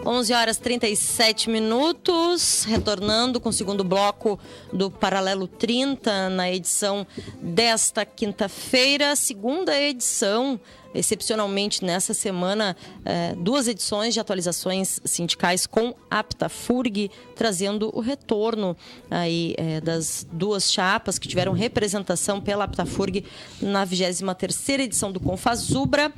11h37, retornando com o segundo bloco do Paralelo 30 na edição desta quinta-feira, segunda edição. Excepcionalmente, nessa semana, 2 edições de atualizações sindicais com APTAFURG, trazendo o retorno aí, das 2 chapas que tiveram representação pela APTAFURG na 23ª edição do Confazubra.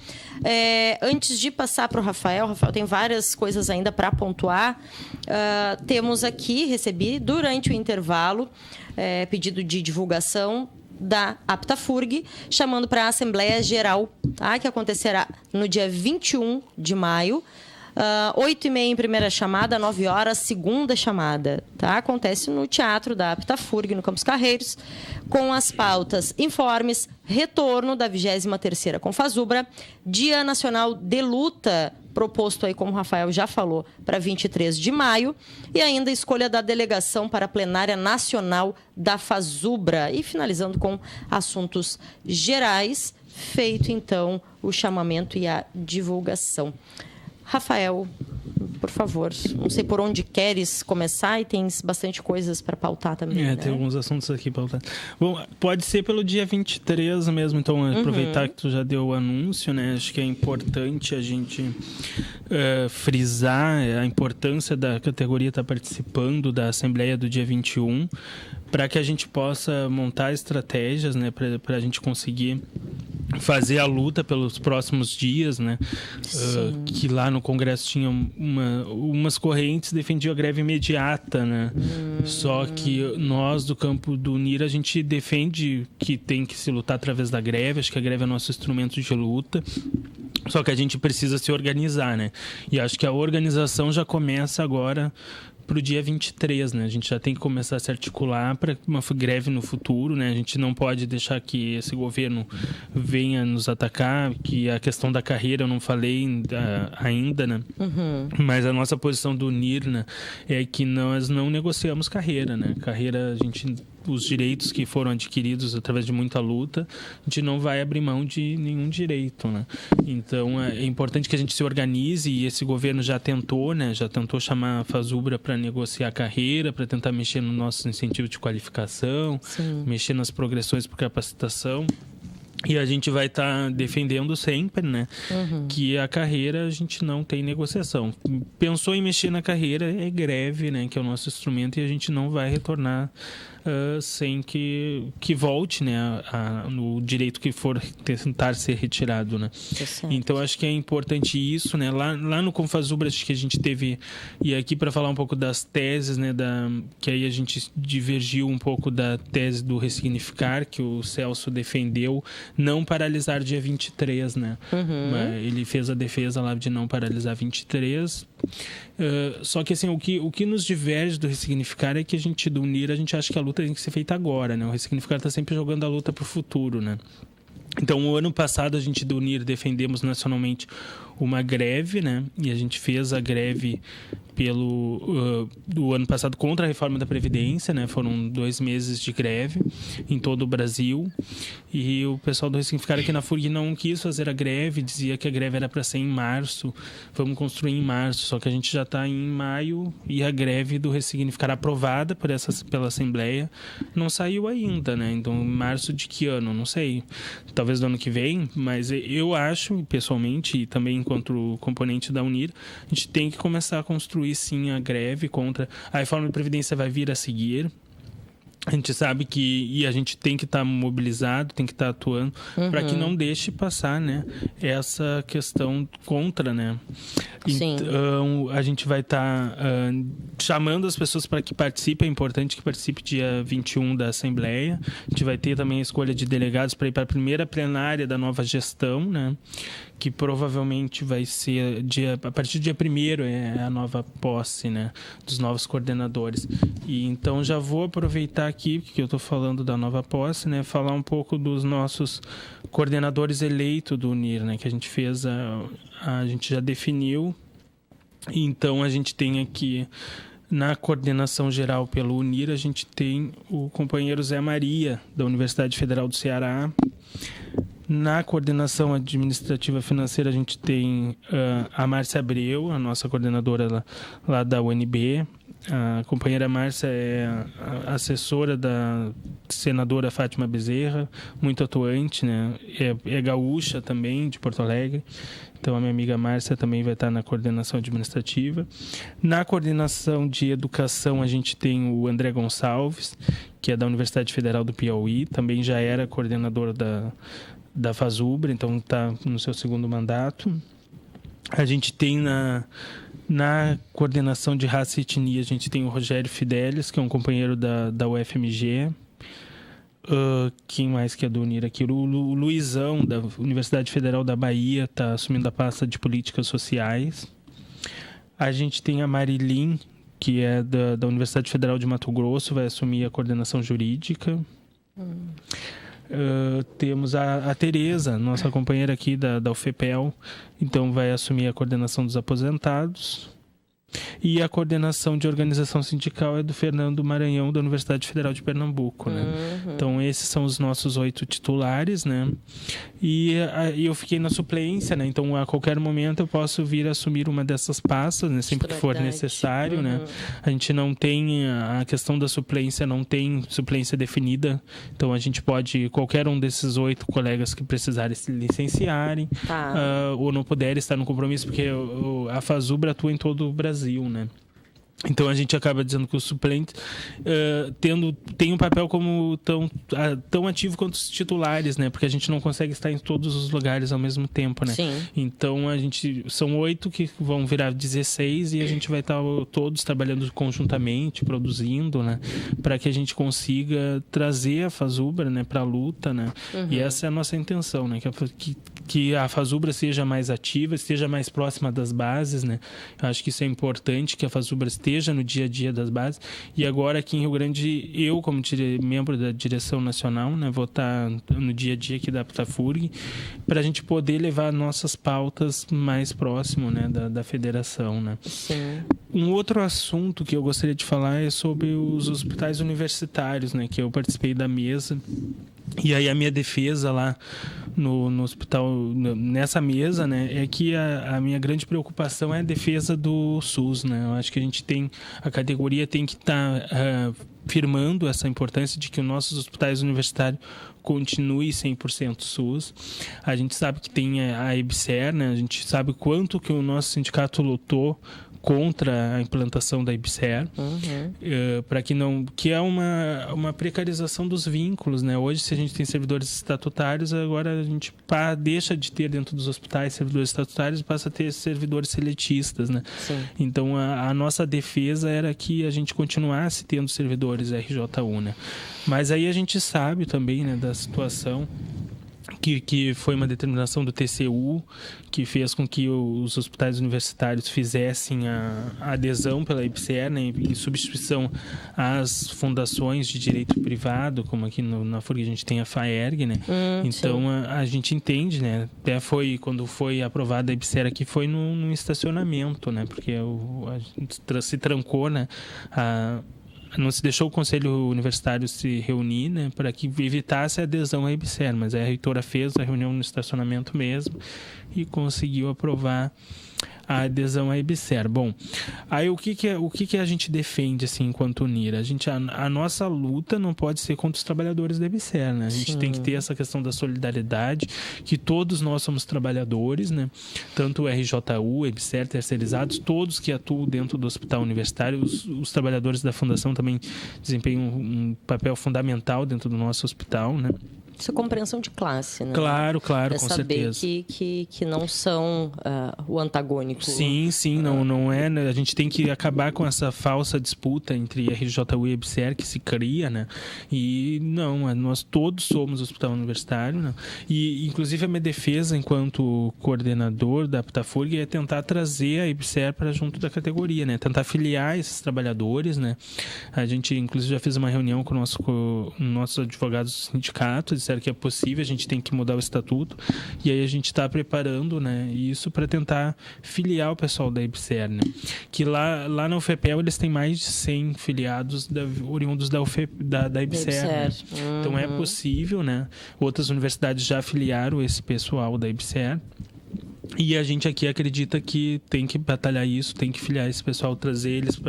Antes de passar para o Rafael tem várias coisas ainda para pontuar. Temos aqui, recebi durante o intervalo, pedido de divulgação da APTAFURG, chamando para a Assembleia Geral, tá? Que acontecerá no dia 21 de maio, 8h30 em primeira chamada, 9h segunda chamada. Tá? Acontece no Teatro da APTAFURG, no Campos Carreiros, com as pautas informes, retorno da 23ª Confazubra, Dia Nacional de Luta, proposto aí, como o Rafael já falou, para 23 de maio, e ainda a escolha da delegação para a plenária nacional da Fazubra. E finalizando com assuntos gerais, feito então o chamamento e a divulgação. Rafael, por favor, não sei por onde queres começar e tens bastante coisas para pautar também, né? Tem alguns assuntos aqui para pautar. Bom, pode ser pelo dia 23 mesmo, então aproveitar que tu já deu o anúncio, né? Acho que é importante a gente frisar a importância da categoria estar participando da Assembleia do dia 21, para que a gente possa montar estratégias, né? Para a gente conseguir fazer a luta pelos próximos dias, né? Que lá no Congresso tinha umas correntes defendiam a greve imediata, né? Só que nós do campo do UNIR, a gente defende que tem que se lutar através da greve. Acho que a greve é nosso instrumento de luta. Só que a gente precisa se organizar, né? E acho que a organização já começa agora para o dia 23, né? A gente já tem que começar a se articular para uma greve no futuro, né? A gente não pode deixar que esse governo venha nos atacar, que a questão da carreira eu não falei ainda, né? Mas a nossa posição do UNIR, né, é que nós não negociamos carreira, né? Carreira, os direitos que foram adquiridos através de muita luta, a gente não vai abrir mão de nenhum direito, né? Então, é importante que a gente se organize, e esse governo já tentou, né? Já tentou chamar a Fazubra para negociar a carreira, para tentar mexer no nosso incentivo de qualificação, mexer nas progressões por capacitação. E a gente vai estar defendendo sempre, né? Que a carreira a gente não tem negociação. Pensou em mexer na carreira, é greve, né? Que é o nosso instrumento, e a gente não vai retornar sem que volte, né? No direito que for tentar ser retirado, né? Então acho que é importante isso, né? Lá no Confazubra, acho que a gente teve, e aqui para falar um pouco das teses, né? Que aí a gente divergiu um pouco da tese do ressignificar, que o Celso defendeu, não paralisar dia 23, né? Ele fez a defesa lá de não paralisar 23. Só que assim, o que nos diverge do ressignificar é que a gente, do UNIR, a gente acha que a luta tem que ser feita agora, né? O ressignificar está sempre jogando a luta para o futuro, né? Então, o ano passado, a gente do UNIR defendemos nacionalmente uma greve, né? E a gente fez a greve do ano passado contra a reforma da Previdência, né? Foram 2 meses de greve em todo o Brasil, e o pessoal do Ressignificar aqui na FURG não quis fazer a greve, dizia que a greve era para ser em março, vamos construir em março, só que a gente já está em maio e a greve do Ressignificar aprovada pela Assembleia não saiu ainda, né? Então, em março de que ano? Não sei, talvez do ano que vem, mas eu acho, pessoalmente, e também enquanto componente da UNIR, a gente tem que começar a construir sim a greve contra a reforma da Previdência. Vai vir a seguir. A gente sabe que a gente tem que estar mobilizado, tem que estar atuando para que não deixe passar, né, essa questão contra, né? Então, a gente vai estar chamando as pessoas para que participem. É importante que participe dia 21 da Assembleia. A gente vai ter também a escolha de delegados para ir para a primeira plenária da nova gestão, né? Que provavelmente vai ser a partir do dia 1º é a nova posse, né, dos novos coordenadores. E então já vou aproveitar aqui que eu estou falando da nova posse, né, falar um pouco dos nossos coordenadores eleitos do UNIR, né, que a gente fez, a gente já definiu. Então a gente tem aqui na coordenação geral pelo UNIR, a gente tem o companheiro Zé Maria, da Universidade Federal do Ceará. Na coordenação administrativa financeira, a gente tem a Márcia Abreu, a nossa coordenadora lá da UNB. A companheira Márcia é a assessora da senadora Fátima Bezerra, muito atuante, né? É gaúcha também, de Porto Alegre. Então, a minha amiga Márcia também vai estar na coordenação administrativa. Na coordenação de educação, a gente tem o André Gonçalves, que é da Universidade Federal do Piauí. Também já era coordenador da FASUBRA, então está no seu segundo mandato. A gente tem na coordenação de raça e etnia, a gente tem o Rogério Fidelis, que é um companheiro da UFMG. Quem mais que é do Unir aqui? O Luizão, da Universidade Federal da Bahia, está assumindo a pasta de políticas sociais. A gente tem a Marilyn, que é da Universidade Federal de Mato Grosso, vai assumir a coordenação jurídica. Temos a Tereza, nossa companheira aqui da UFPEL, então vai assumir a coordenação dos aposentados. E a coordenação de organização sindical é do Fernando Maranhão, da Universidade Federal de Pernambuco, né? Então, esses são os nossos 8 titulares, né? E eu fiquei na suplência, né? Então, a qualquer momento eu posso vir assumir uma dessas pastas, né? Sempre que for necessário, né? A gente não tem a questão da suplência, não tem suplência definida. Então, a gente pode, qualquer um desses 8 colegas que precisarem se licenciarem, ou não puderem estar no compromisso, porque a FASUBRA atua em todo o Brasil, né? Então a gente acaba dizendo que o suplente tem um papel como tão ativo quanto os titulares, né? Porque a gente não consegue estar em todos os lugares ao mesmo tempo, né? Sim. Então são 8 que vão virar 16 e a gente vai estar todos trabalhando conjuntamente, produzindo, né? Para que a gente consiga trazer a FASUBRA, né, para a luta, né? E essa é a nossa intenção, né? Que a FASUBRA seja mais ativa, esteja mais próxima das bases, né? Eu acho que isso é importante, que a FASUBRA esteja no dia a dia das bases. E agora aqui em Rio Grande, eu como membro da direção nacional, né, vou estar no dia a dia aqui da FURG, para a gente poder levar nossas pautas mais próximo, né, da federação, né? Sim. Um outro assunto que eu gostaria de falar é sobre os hospitais universitários, né, que eu participei da mesa. E aí a minha defesa lá no hospital, nessa mesa, né, é que a minha grande preocupação é a defesa do SUS, né? Eu acho que a categoria tem que estar firmando essa importância de que os nossos hospitais universitários continuem 100% SUS. A gente sabe que tem a EBSER, né? A gente sabe quanto que o nosso sindicato lutou contra a implantação da EBSER, para que é uma precarização dos vínculos, né? Hoje, se a gente tem servidores estatutários, agora a gente deixa de ter dentro dos hospitais servidores estatutários e passa a ter servidores seletistas, né? Sim. Então, a nossa defesa era que a gente continuasse tendo servidores RJU, né? Mas aí a gente sabe também, né, da situação que foi uma determinação do TCU que fez com que os hospitais universitários fizessem a adesão pela EBSER, né, em substituição às fundações de direito privado, como aqui na FURG a gente tem a FAERG, né? Então a gente entende, né? Até quando foi aprovada a EBSER aqui, foi num estacionamento, né? Porque se trancou, né? Não se deixou o Conselho Universitário se reunir, né, para que evitasse a adesão à EBSER, mas a reitora fez a reunião no estacionamento mesmo e conseguiu aprovar a adesão à EBSER. Bom, aí o que a gente defende assim enquanto Unir? A nossa luta não pode ser contra os trabalhadores da EBSER, né? A gente tem que ter essa questão da solidariedade, que todos nós somos trabalhadores, né? Tanto o RJU, EBSER, terceirizados, todos que atuam dentro do hospital universitário, os trabalhadores da fundação também desempenham um papel fundamental dentro do nosso hospital, né? Isso é compreensão de classe, né? Claro, com saber certeza. Que não são o antagônico. Sim, não é. Né? A gente tem que acabar com essa falsa disputa entre RJU e EBSER que se cria, né? E nós todos somos hospital universitário, né? E, inclusive, a minha defesa enquanto coordenador da FURG é tentar trazer a EBSER para junto da categoria, né? Tentar filiar esses trabalhadores, né? A gente, inclusive, já fez uma reunião com nossos advogados do sindicato, disseram que é possível, a gente tem que mudar o estatuto, e aí a gente está preparando, né, isso para tentar filiar o pessoal da EBSER, né? Que lá na UFPEL eles têm mais de 100 filiados oriundos da EBSER, né? Então é possível, né? Outras universidades já filiaram esse pessoal da EBSER. E a gente aqui acredita que tem que batalhar isso, tem que filiar esse pessoal, trazer eles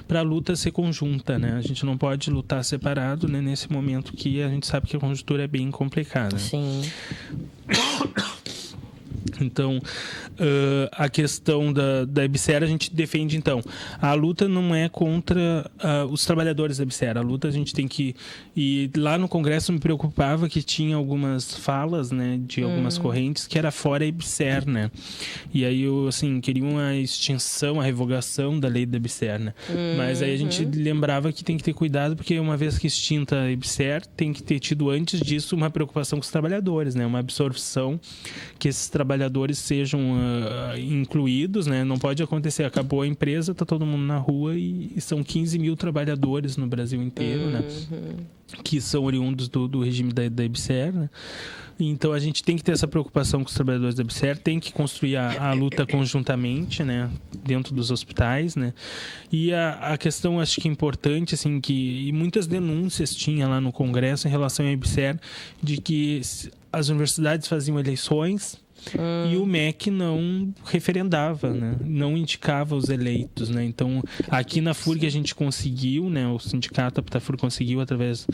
para a luta ser conjunta, né? A gente não pode lutar separado, né? Nesse momento que a gente sabe que a conjuntura é bem complicada. Sim. Então, a questão da EBSER, a gente defende, então, a luta não é contra os trabalhadores da EBSER, a luta a gente tem que... E lá no Congresso me preocupava que tinha algumas falas, né, de algumas correntes que era fora a EBSER, né? E aí, queria uma extinção, a revogação da lei da EBSER, né? Mas aí a gente lembrava que tem que ter cuidado, porque uma vez que extinta a EBSER, tem que ter tido antes disso uma preocupação com os trabalhadores, né? Uma absorção que esses trabalhadores sejam incluídos, né? Não pode acontecer, acabou a empresa, tá todo mundo na rua e são 15 mil trabalhadores no Brasil inteiro, né? Que são oriundos do regime da EBSER, né? Então a gente tem que ter essa preocupação com os trabalhadores da EBSER, tem que construir a luta conjuntamente, né, dentro dos hospitais, né? E a questão, acho que é importante, assim, e muitas denúncias tinha lá no Congresso em relação à EBSER, de que as universidades faziam eleições e o MEC não referendava, né? Não indicava os eleitos, né? Então, aqui na FURG a gente conseguiu, né? O sindicato Aptafur conseguiu através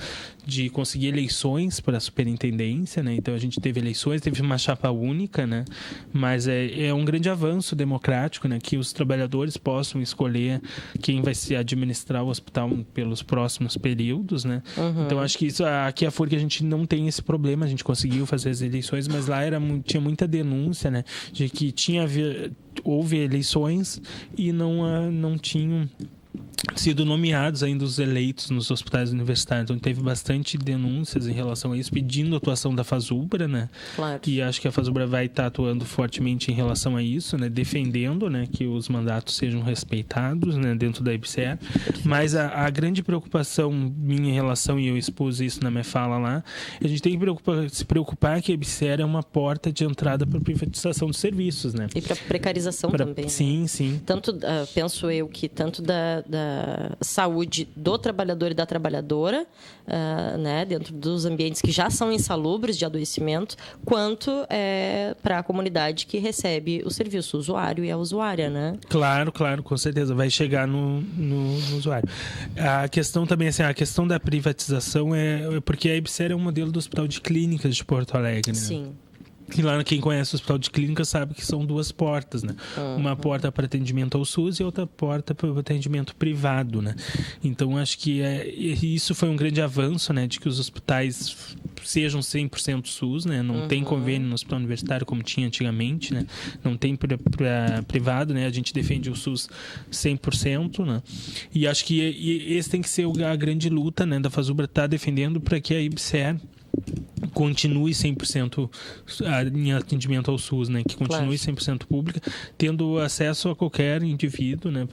de conseguir eleições para a superintendência, né? Então, a gente teve eleições, teve uma chapa única, né? Mas é um grande avanço democrático, né? Que os trabalhadores possam escolher quem vai se administrar o hospital pelos próximos períodos, né? Então, acho que isso, aqui a FURG a gente não tem esse problema, a gente conseguiu fazer as eleições, mas lá tinha muita denúncia, né, de que houve eleições e não tinham sido nomeados ainda os eleitos nos hospitais universitários. Então teve bastante denúncias em relação a isso, pedindo a atuação da FASUBRA, né? Claro. E acho que a FASUBRA vai estar atuando fortemente em relação a isso, né? Defendendo, né, que os mandatos sejam respeitados, né, dentro da EBSER. Mas a grande preocupação minha em relação, e eu expus isso na minha fala lá, a gente tem que se preocupar que a EBSER é uma porta de entrada para a privatização dos serviços, né? E para precarização também. Sim, né? sim. Tanto, penso eu, que tanto da saúde do trabalhador e da trabalhadora, né, dentro dos ambientes que já são insalubres de adoecimento, quanto para a comunidade que recebe o serviço, o usuário e a usuária, né? Claro, com certeza, vai chegar no usuário. A questão também, assim, a questão da privatização é porque a EBSER é um modelo do Hospital de Clínicas de Porto Alegre, né? Sim. E lá, quem conhece o Hospital de Clínicas sabe que são duas portas, né? Uma porta para atendimento ao SUS e outra porta para o atendimento privado, né? Então, acho que isso foi um grande avanço, né? De que os hospitais sejam 100% SUS, né? Não tem convênio no hospital universitário como tinha antigamente, né? Não tem para privado, né? A gente defende o SUS 100%, né? E acho que esse tem que ser a grande luta, né? Da FASUBRA tá defendendo para que a EBSER continue 100% em atendimento ao SUS, né? Que continue 100% pública, tendo acesso a qualquer indivíduo, né?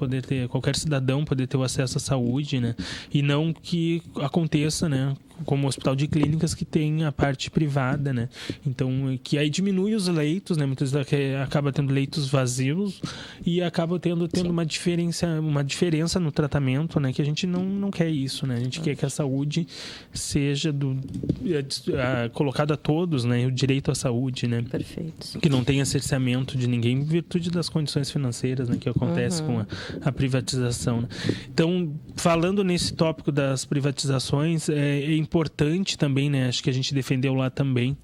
Qualquer cidadão poder ter o acesso à saúde, né? E não que aconteça, né? Como o Hospital de Clínicas, que tem a parte privada, né? Então, que aí diminui os leitos, né? Muitas vezes acaba tendo leitos vazios e acaba tendo uma diferença no tratamento, né? Que a gente não quer isso, né? A gente quer que a saúde seja colocada a todos, né? O direito à saúde, né? Perfeito. Que não tenha cerceamento de ninguém em virtude das condições financeiras, né? Que acontece com a privatização, né? Então, falando nesse tópico das privatizações, é importante também, né? Acho que a gente defendeu lá também,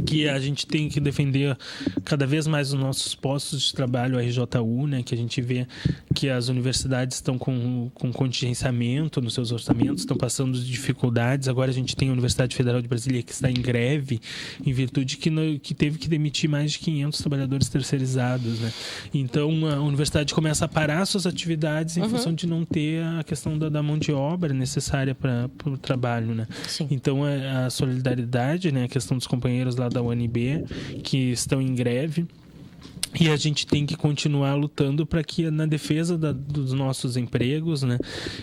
que a gente tem que defender cada vez mais os nossos postos de trabalho, a RJU, né? Que a gente vê que as universidades estão com contingenciamento nos seus orçamentos, estão passando dificuldades. Agora a gente tem a Universidade Federal de Brasília que está em greve em virtude que teve que demitir mais de 500 trabalhadores terceirizados, né? Então a universidade começa a parar suas atividades em função de não ter a questão da mão de obra necessária para o trabalho, né? Sim. Então a solidariedade, né? A questão dos companheiros lá da UNB que estão em greve. E a gente tem que continuar lutando para que na defesa dos nossos empregos, né?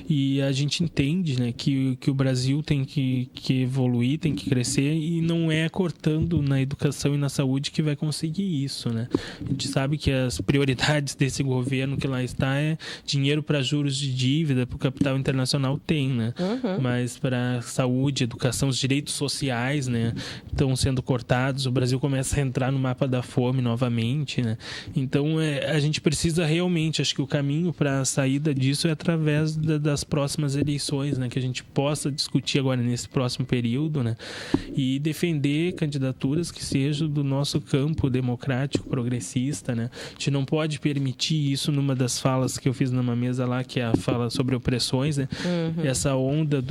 E a gente entende, né, que o Brasil tem que evoluir, tem que crescer, e não é cortando na educação e na saúde que vai conseguir isso, né? A gente sabe que as prioridades desse governo que lá está é dinheiro para juros de dívida, para o capital internacional tem, né? Mas para saúde, educação, os direitos sociais, né, estão sendo cortados. O Brasil começa a entrar no mapa da fome novamente, né? Então a gente precisa realmente, acho que o caminho para a saída disso é através das próximas eleições, né? Que a gente possa discutir agora nesse próximo período, né? E defender candidaturas que sejam do nosso campo democrático, progressista, né? A gente não pode permitir isso. Numa das falas que eu fiz numa mesa lá, que é a fala sobre opressões, né? Essa onda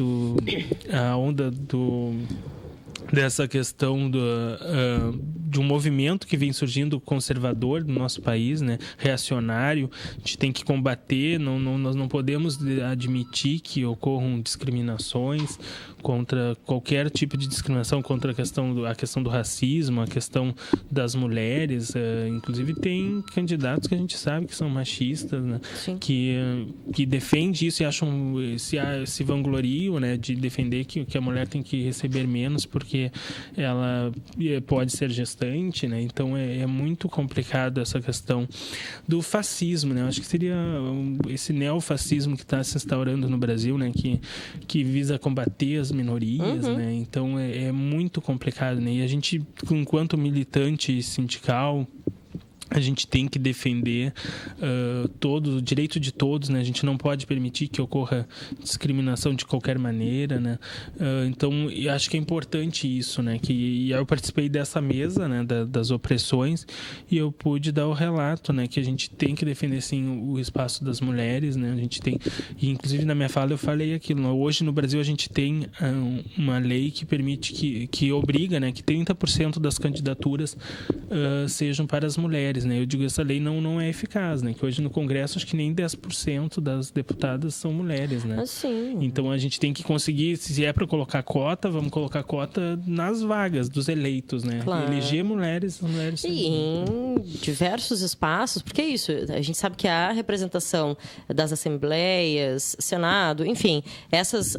dessa questão de um movimento que vem surgindo conservador no nosso país, né, reacionário. A gente tem que combater, nós não podemos admitir que ocorram discriminações contra qualquer tipo de discriminação, contra a questão do racismo, a questão das mulheres. Inclusive tem candidatos que a gente sabe que são machistas, né, que defendem isso e acham, se vangloriam, né, de defender que a mulher tem que receber menos porque ela pode ser gestante, né? Então é muito complicado essa questão do fascismo, né? Eu acho que seria esse neofascismo que está se instaurando no Brasil, né? Que visa combater as minorias, né? Então é muito complicado, né? E a gente, enquanto militante sindical, a gente tem que defender o direito de todos, né? A gente não pode permitir que ocorra discriminação de qualquer maneira, né? Então, eu acho que é importante isso, né? E eu participei dessa mesa, né? Das opressões, e eu pude dar o relato, né? Que a gente tem que defender, sim, o espaço das mulheres, né? A gente tem... E, inclusive, na minha fala, eu falei aquilo, né? Hoje, no Brasil, a gente tem uma lei que permite, que obriga, né? Que 30% das candidaturas sejam para as mulheres, né? Eu digo, essa lei não é eficaz, né? Que hoje no Congresso acho que nem 10% das deputadas são mulheres, né? Sim. Então a gente tem que conseguir, se é para colocar cota, vamos colocar cota nas vagas dos eleitos, né? Claro. Eleger mulheres E em diversos espaços, porque é isso, a gente sabe que há representação das assembleias, Senado, enfim, essas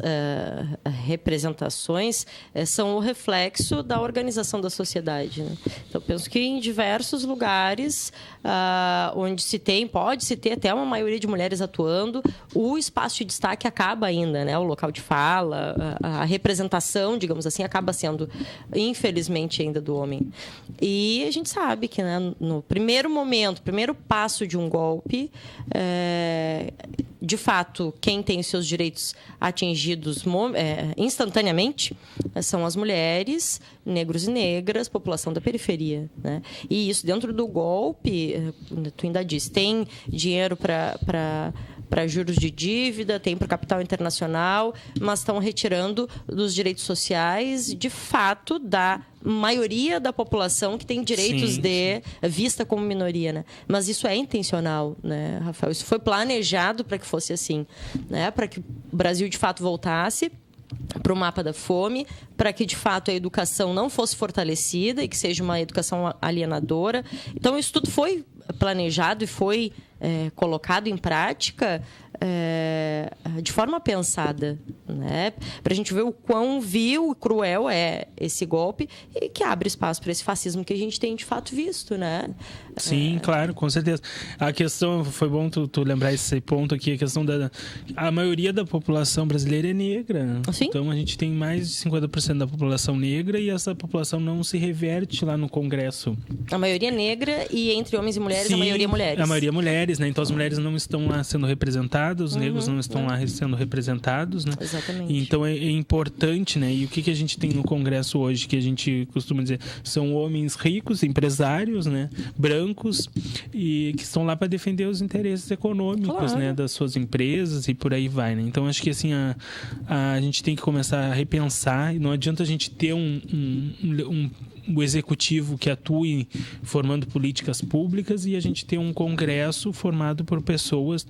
representações são o reflexo da organização da sociedade, né? Então, eu penso que em diversos lugares onde pode-se ter até uma maioria de mulheres atuando, o espaço de destaque acaba ainda, né? O local de fala, a representação, digamos assim, acaba sendo, infelizmente, ainda do homem. E a gente sabe que, né, no primeiro momento, primeiro passo de um golpe, de fato, quem tem os seus direitos atingidos instantaneamente são as mulheres, negros e negras, população da periferia, né? E isso dentro do golpe, tu ainda diz, tem dinheiro para juros de dívida, tem para o capital internacional, mas estão retirando dos direitos sociais, de fato, da maioria da população que tem direitos vista como minoria, né? Mas isso é intencional, né, Rafael? Isso foi planejado para que fosse assim, né? Para que o Brasil, de fato, voltasse para o mapa da fome, para que, de fato, a educação não fosse fortalecida e que seja uma educação alienadora. Então, isso tudo foi planejado e foi colocado em prática de forma pensada, né? Para a gente ver o quão vil e cruel é esse golpe e que abre espaço para esse fascismo que a gente tem de fato visto, né? Sim, claro, com certeza. A questão, foi bom tu lembrar esse ponto aqui, a questão a maioria da população brasileira é negra. Sim. Então a gente tem mais de 50% da população negra e essa população não se reverte lá no Congresso. A maioria negra e entre homens e mulheres, sim, a maioria mulheres. A maioria mulheres, né? Então as mulheres não estão lá sendo representadas, os negros não estão lá sendo representados, né? Exatamente. Então é importante, né? E o que a gente tem no Congresso hoje, que a gente costuma dizer, são homens ricos, empresários, né? Brancos, e que estão lá para defender os interesses econômicos, claro, né? Das suas empresas e por aí vai, né? Então acho que assim a gente tem que começar a repensar, e não adianta a gente ter o executivo que atue formando políticas públicas e a gente ter um Congresso formado por pessoas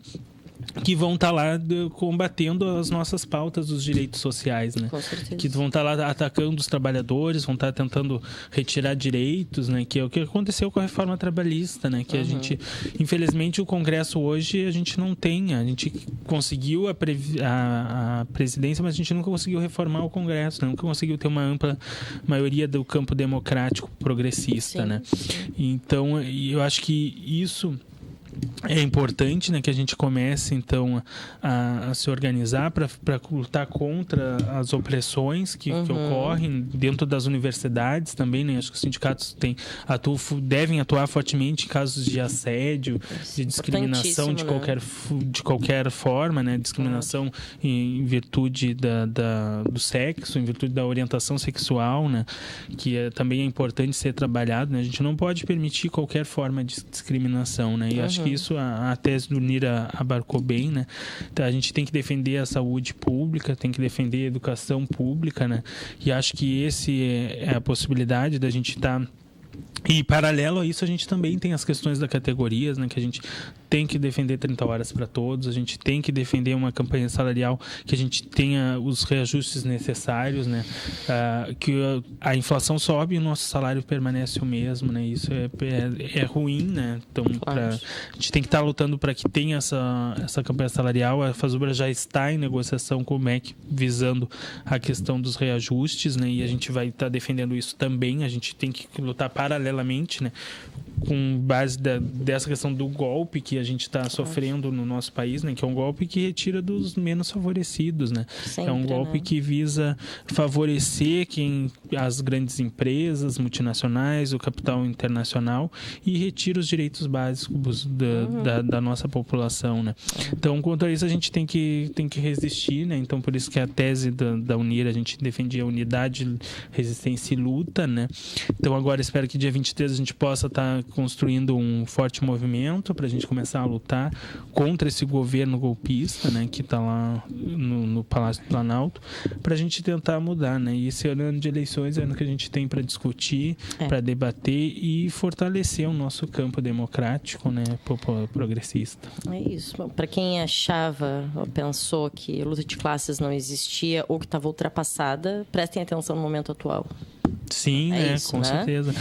que vão estar lá combatendo as nossas pautas dos direitos sociais, né? Com certeza. Que vão estar lá atacando os trabalhadores, vão estar tentando retirar direitos, né? Que é o que aconteceu com a reforma trabalhista, né? Que a gente, infelizmente, o Congresso hoje a gente não tem. A gente conseguiu a presidência, mas a gente nunca conseguiu reformar o Congresso, né? Nunca conseguiu ter uma ampla maioria do campo democrático progressista, né? Então, eu acho que isso é importante, né, que a gente comece, então, a se organizar para lutar contra as opressões que ocorrem dentro das universidades também, né? Acho que os sindicatos devem atuar fortemente em casos de assédio, de discriminação de qualquer forma, né? Discriminação em virtude do sexo, em virtude da orientação sexual, né? Que também é importante ser trabalhado, né? A gente não pode permitir qualquer forma de discriminação, né? E acho que isso a tese do Nira abarcou bem, né? Então, a gente tem que defender a saúde pública, tem que defender a educação pública, né? E acho que esse é a possibilidade da gente estar... E, paralelo a isso, a gente também tem as questões das categorias, né? Que a gente tem que defender 30 horas para todos, a gente tem que defender uma campanha salarial que a gente tenha os reajustes necessários, né? Que a inflação sobe e o nosso salário permanece o mesmo, né? Isso é ruim, né? Então, a gente tem que estar lutando para que tenha essa campanha salarial. A Fazubra já está em negociação com o MEC visando a questão dos reajustes, né? E a gente vai estar defendendo isso também. A gente tem que lutar paralelamente, né? Com base dessa questão do golpe que a gente está sofrendo no nosso país, né? Que é um golpe que retira dos menos favorecidos, né? Sempre, é um golpe que visa favorecer as grandes empresas multinacionais, o capital internacional, e retira os direitos básicos da nossa população, né? Então, quanto a isso, a gente tem que resistir, né? Então, por isso que a tese da Unir, a gente defendia unidade, resistência e luta, né? Então, agora espero que dia 23 a gente possa estar construindo um forte movimento para a gente começar a lutar contra esse governo golpista, né, que está lá no Palácio do Planalto, para a gente tentar mudar, né? E esse ano de eleições é o ano que a gente tem para discutir, para debater e fortalecer o nosso campo democrático, né, progressista. É isso. Para quem achava ou pensou que luta de classes não existia ou que estava ultrapassada, prestem atenção no momento atual. Sim, isso, com certeza.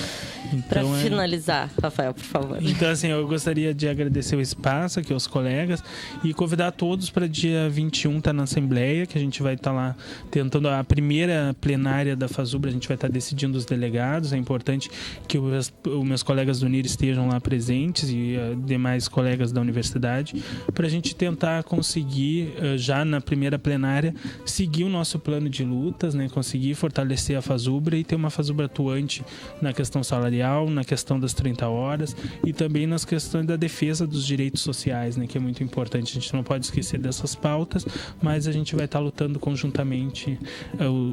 Então, para finalizar, Rafael, por favor. Então, assim, eu gostaria de agradecer o espaço aqui aos colegas e convidar todos para dia 21 estar na Assembleia, que a gente vai estar lá tentando a primeira plenária da Fazubra, a gente vai estar decidindo os delegados. É importante que os meus colegas do NIR estejam lá presentes e demais colegas da universidade, para a gente tentar conseguir, já na primeira plenária, seguir o nosso plano de lutas, né? Conseguir fortalecer a Fazubra e ter uma Fazubra atuante na questão salarial, na questão das 30 horas e também nas questões da defesa dos direitos sociais, né, que é muito importante. A gente não pode esquecer dessas pautas, mas a gente vai estar lutando conjuntamente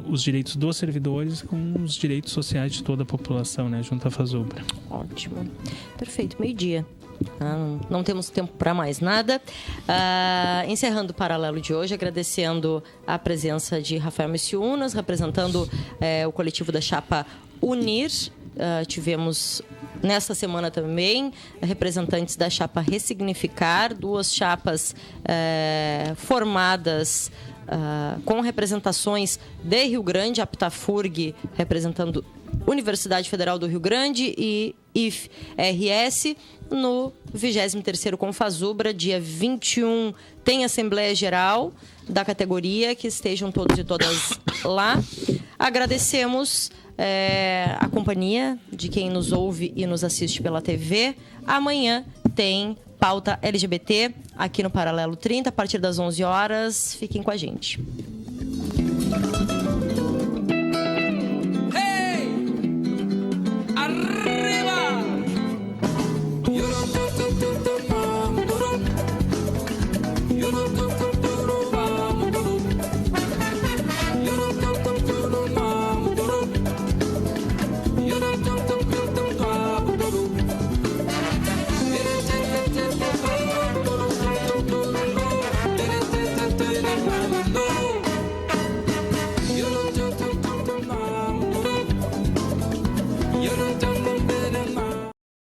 os direitos dos servidores com os direitos sociais de toda a população, né, junto à Fazubra. Ótimo. Perfeito. Meio-dia. Não temos tempo para mais nada. Encerrando o paralelo de hoje, agradecendo a presença de Rafael Messiunas, representando o coletivo da chapa Unir. Tivemos nesta semana também representantes da chapa Ressignificar, duas chapas formadas com representações de Rio Grande, a Aptafurg representando Universidade Federal do Rio Grande e IF-RS. No 23º Confazubra, dia 21, tem Assembleia Geral da categoria, que estejam todos e todas lá. Agradecemos a companhia de quem nos ouve e nos assiste pela TV. Amanhã tem pauta LGBT aqui no Paralelo 30, a partir das 11 horas. Fiquem com a gente.